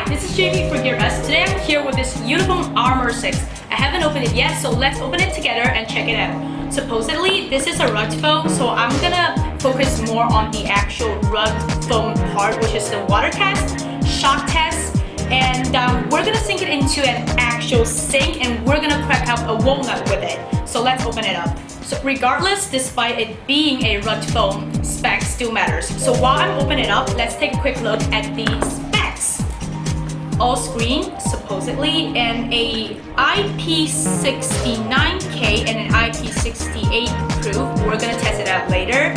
this is JP for Gear S. Today I'm here with this Ulefone Amor 6. I haven't opened it yet, so let's open it together and check it out. Supposedly, this is a rug foam, so I'm gonna focus more on the actual rug foam part, which is the water test, shock test, and we're gonna sink it into an actual sink and we're gonna crack up a walnut with it. So let's open it up. So regardless, despite it being a rug foam, specs still matters. So while I'm opening it up, let's take a quick look at the specs. All screen, supposedly, and a IP69K and an IP68 proof. We're gonna test it out later.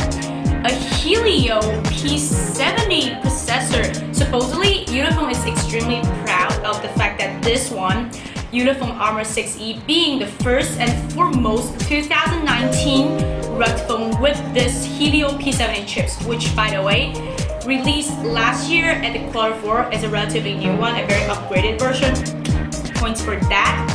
A Helio P70 processor. Supposedly, Ulefone is extremely proud of the fact that this one, Ulefone Amor 6E, being the first and foremost 2019 rug phone with this Helio P70 chips, which by the way, released last year at the Q4 as a relatively new one, a very upgraded version. Points for that.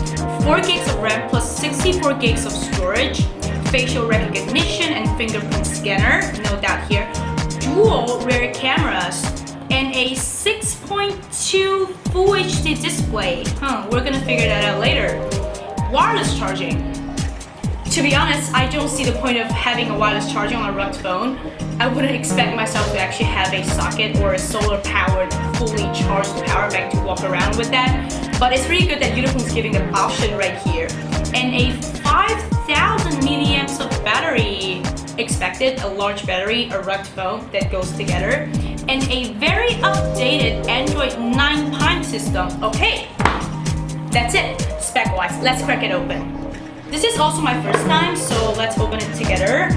4 gigs of RAM plus 64 gigs of storage, facial recognition and fingerprint scanner, no doubt here, dual rear cameras, and a 6.2 Full HD display. We're gonna figure that out later. Wireless charging. To be honest, I don't see the point of having a wireless charging on a rug phone. I wouldn't expect myself to actually have a socket or a solar-powered, fully charged power bank to walk around with that. But it's really good that Ulefone is giving the option right here. And a 5,000 milliamps of battery. Expected, a large battery, a rug phone that goes together. And a very updated Android 9 Pine system. Okay, that's it, spec-wise. Let's crack it open. This is also my first time, so let's open it together.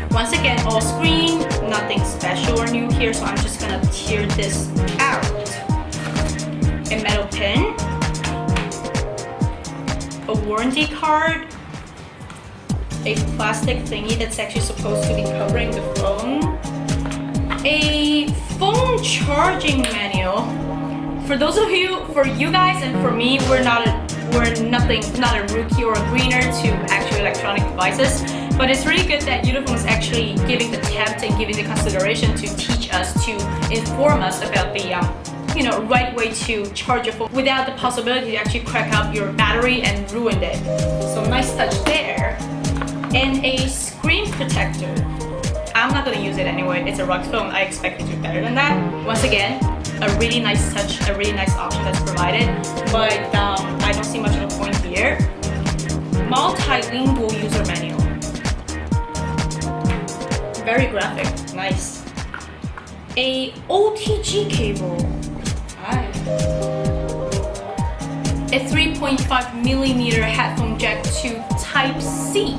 Once again, all screen, nothing special or new here, so I'm just gonna tear this out. A metal pin, a warranty card, a plastic thingy that's actually supposed to be covering the phone, a phone charging manual. For those of you, for you guys and for me, we're not a rookie or a greener to actual electronic devices, but it's really good that Ulefone is actually giving the attempt and giving the consideration to teach us, to inform us about the right way to charge your phone without the possibility to actually crack up your battery and ruin it. So nice touch there. And a screen protector. I'm not gonna use it anyway, it's a rug phone, I expect it to do better than that. Once again, a really nice touch, a really nice option that's provided, but I don't see much of a point here. Multilingual user manual. Very graphic, nice. A OTG cable. A 3.5mm headphone jack to Type-C.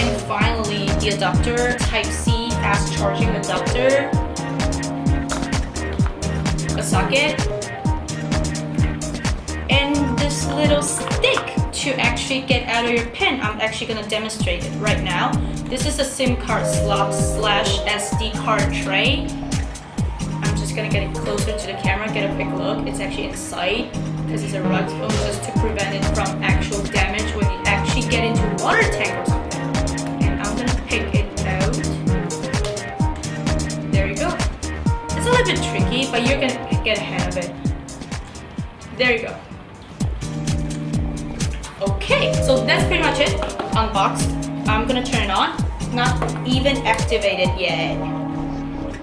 And finally, the adapter, Type-C fast charging adapter. A socket, and this little stick to actually get out of your pin. I'm actually gonna demonstrate it right now. This is a SIM card slot slash SD card tray. I'm just gonna get it closer to the camera, get a quick look. It's actually inside because it's a rug foam, just to prevent it from actual damage when you actually get into a water tank or something. And I'm gonna pick it out. There you go. It's a little bit tricky, but you're gonna get a hang of it. There you go. Okay, so that's pretty much it. Unboxed. I'm gonna turn it on. Not even activated yet.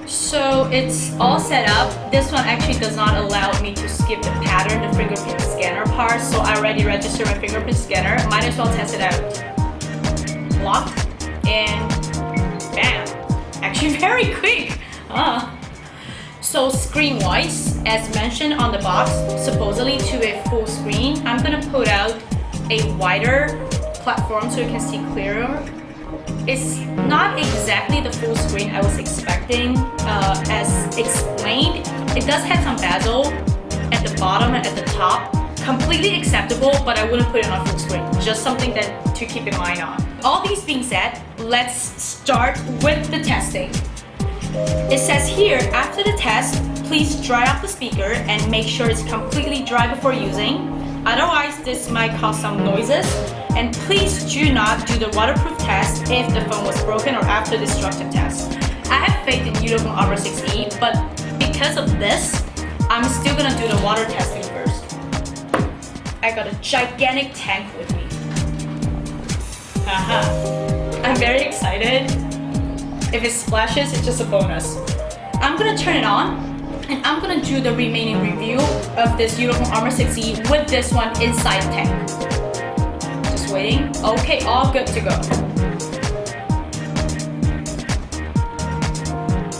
So it's all set up. This one actually does not allow me to skip the pattern, the fingerprint scanner part. So I already registered my fingerprint scanner. Might as well test it out. Lock and bam. Actually very quick. So screen-wise, as mentioned on the box, supposedly to a full screen, I'm gonna put out a wider platform so you can see clearer. It's not exactly the full screen I was expecting, as explained. It does have some bezel at the bottom and at the top. Completely acceptable, but I wouldn't put it on full screen. Just something that to keep in mind on. All these being said, let's start with the testing. It says here, after the test, please dry off the speaker and make sure it's completely dry before using. Otherwise, this might cause some noises. And please do not do the waterproof test if the phone was broken or after destructive test. I have faith in Ulefone Amor 6E, but because of this, I'm still gonna do the water testing first. I got a gigantic tank with me. Haha. I'm very excited. If it splashes, it's just a bonus. I'm gonna turn it on and I'm gonna do the remaining review of this Ulefone Amor 6E with this one inside tank. Just waiting. Okay, all good to go.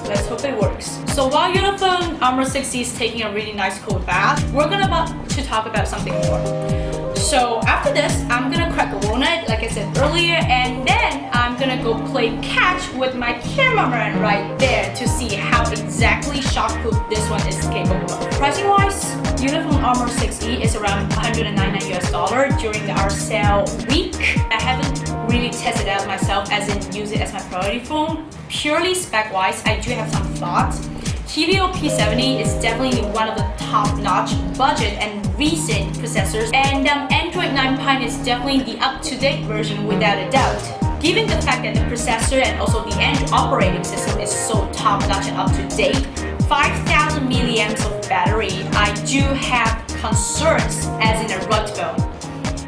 Let's hope it works. So while Ulefone Amor 6E is taking a really nice cold bath, we're about to talk about something more. So after this, I'm gonna crack a walnut, like I said earlier, and then I'm gonna go play catch with my cameraman right there to see how exactly shockproof this one is capable of. Pricing wise, Ulefone Amor 6E is around $199 US during our sale week. I haven't really tested it out myself, as in use it as my priority phone. Purely spec wise, I do have some thoughts. Helio P70 is definitely one of the top-notch budget and recent processors, and Android 9 Pine is definitely the up-to-date version without a doubt. Given the fact that the processor and also the Android operating system is so top-notch and up-to-date, 5,000 milliamps of battery, I do have concerns as in a rut phone.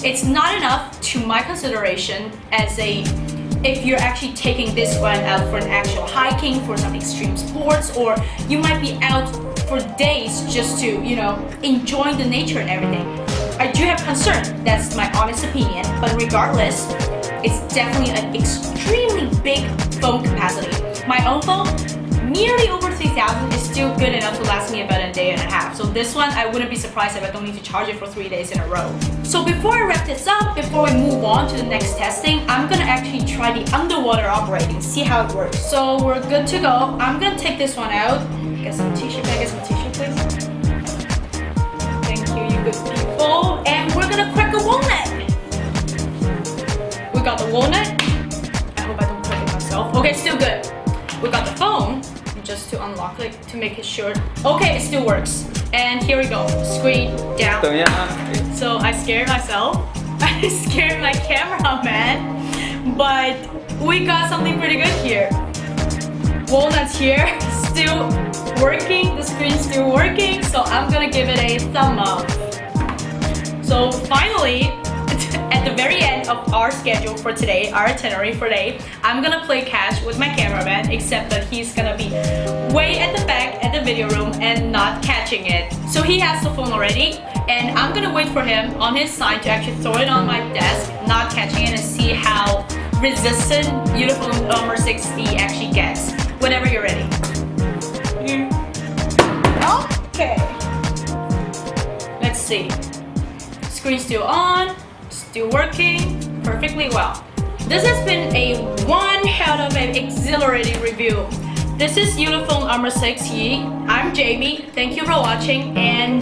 It's not enough to my consideration as if you're actually taking this one out for an actual hiking, for some extreme sports, or you might be out for days just to, enjoy the nature and everything. I do have concern, that's my honest opinion, but regardless, it's definitely an extremely big phone capacity. My own phone, nearly over 3,000 is still good enough to last me about a day and a half. So this one, I wouldn't be surprised if I don't need to charge it for 3 days in a row. So before I wrap this up, before we move on to the next testing, I'm gonna actually try the underwater operating, see how it works. So we're good to go. I'm gonna take this one out. Get some tissue, can I get some tissue, please? Thank you, you good people. And we're gonna crack a walnut. We got the walnut. I hope I don't crack it myself. Okay, still good. We got the phone. Just to unlock it, to make it sure. Okay, it still works. And here we go, screen down. So I scared myself. I scared my cameraman. But we got something pretty good here. Walnuts here, still working. The screen's still working. So I'm gonna give it a thumb up. So finally, at the very end of our schedule for today, our itinerary for today, I'm gonna play catch with my cameraman, except that he's gonna be way at the back at the video room and not catching it. So he has the phone already, and I'm gonna wait for him on his side to actually throw it on my desk, not catching it, and see how resistant Ulefone Amor 6E actually gets. Whenever you're ready. Okay. Let's see. Screen's still on. Still working perfectly well. This has been a one hell of an exhilarating review. This is Ulefone Amor 6E. I'm Jamie. Thank you for watching, and